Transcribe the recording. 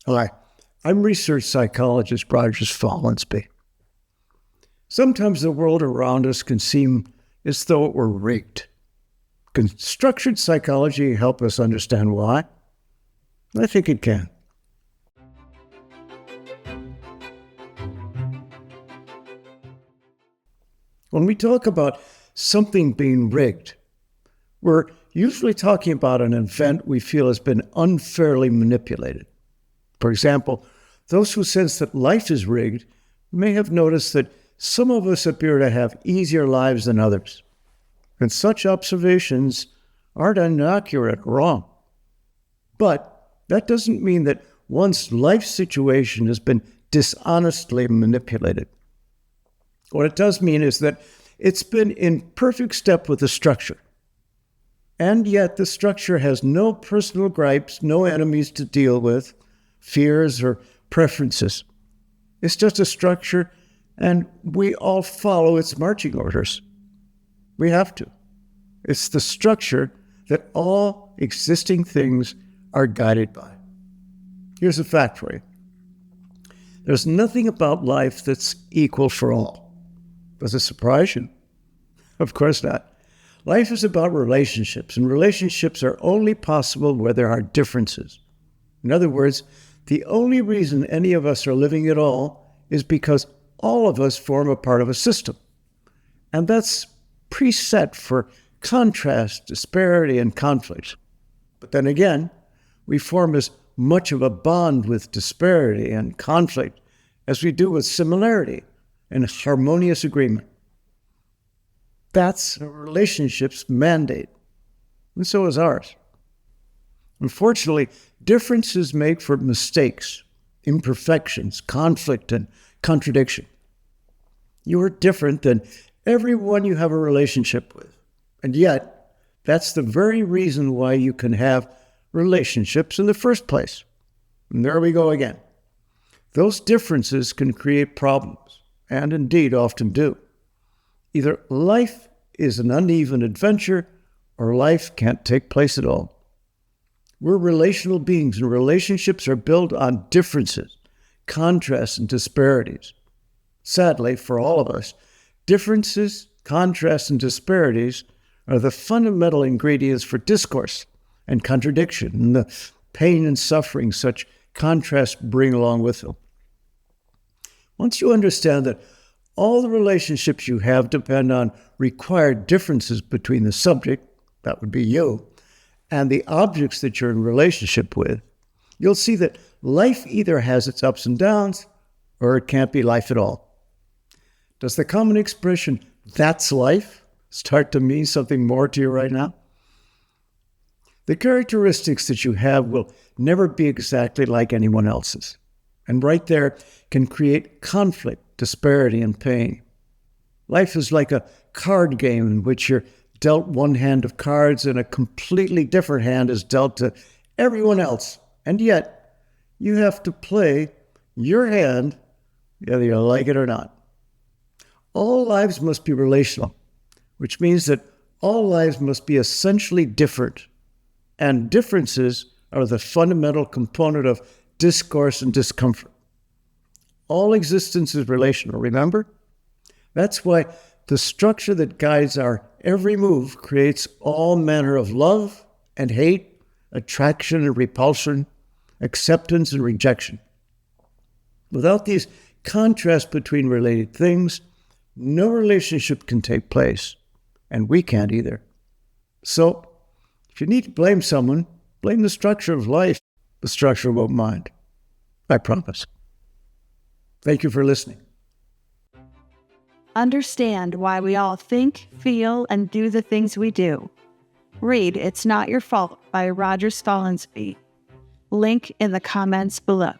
Hi, I'm research psychologist Rogers Follansbee. Sometimes the world around us can seem as though it were rigged. Can structured psychology help us understand why? I think it can. When we talk about something being rigged, we're usually talking about an event we feel has been unfairly manipulated. For example, those who sense that life is rigged may have noticed that some of us appear to have easier lives than others. And such observations aren't inaccurate or wrong. But that doesn't mean that one's life situation has been dishonestly manipulated. What it does mean is that it's been in perfect step with the structure. And yet the structure has no personal gripes, no enemies to deal with, fears or preferences. It's just a structure, and we all follow its marching orders. We have to. It's the structure that all existing things are guided by. Here's a fact for you. There's nothing about life that's equal for all. Does it surprise you? Of course not. Life is about relationships, and relationships are only possible where there are differences. In other words, the only reason any of us are living at all is because all of us form a part of a system. And that's preset for contrast, disparity, and conflict. But then again, we form as much of a bond with disparity and conflict as we do with similarity and harmonious agreement. That's a relationship's mandate, and so is ours. Unfortunately, differences make for mistakes, imperfections, conflict, and contradiction. You are different than everyone you have a relationship with, and yet that's the very reason why you can have relationships in the first place. And there we go again. Those differences can create problems, and indeed often do. Either life is an uneven adventure, or life can't take place at all. We're relational beings, and relationships are built on differences, contrasts, and disparities. Sadly, for all of us, differences, contrasts, and disparities are the fundamental ingredients for discourse and contradiction, and the pain and suffering such contrasts bring along with them. Once you understand that all the relationships you have depend on required differences between the subject, that would be you, and the objects that you're in relationship with, you'll see that life either has its ups and downs, or it can't be life at all. Does the common expression, "that's life," start to mean something more to you right now? The characteristics that you have will never be exactly like anyone else's. And right there can create conflict, disparity, and pain. Life is like a card game in which you're dealt one hand of cards and a completely different hand is dealt to everyone else. And yet, you have to play your hand, whether you like it or not. All lives must be relational, which means that all lives must be essentially different. And differences are the fundamental component of discourse and discomfort. All existence is relational, remember? That's why the structure that guides our every move creates all manner of love and hate, attraction and repulsion, acceptance and rejection. Without these contrasts between related things, no relationship can take place, and we can't either. So, if you need to blame someone, blame the structure of life. The structure won't mind. I promise. Thank you for listening. Understand why we all think, feel, and do the things we do. Read It's Not Your Fault by Rogers Follansbee. Link in the comments below.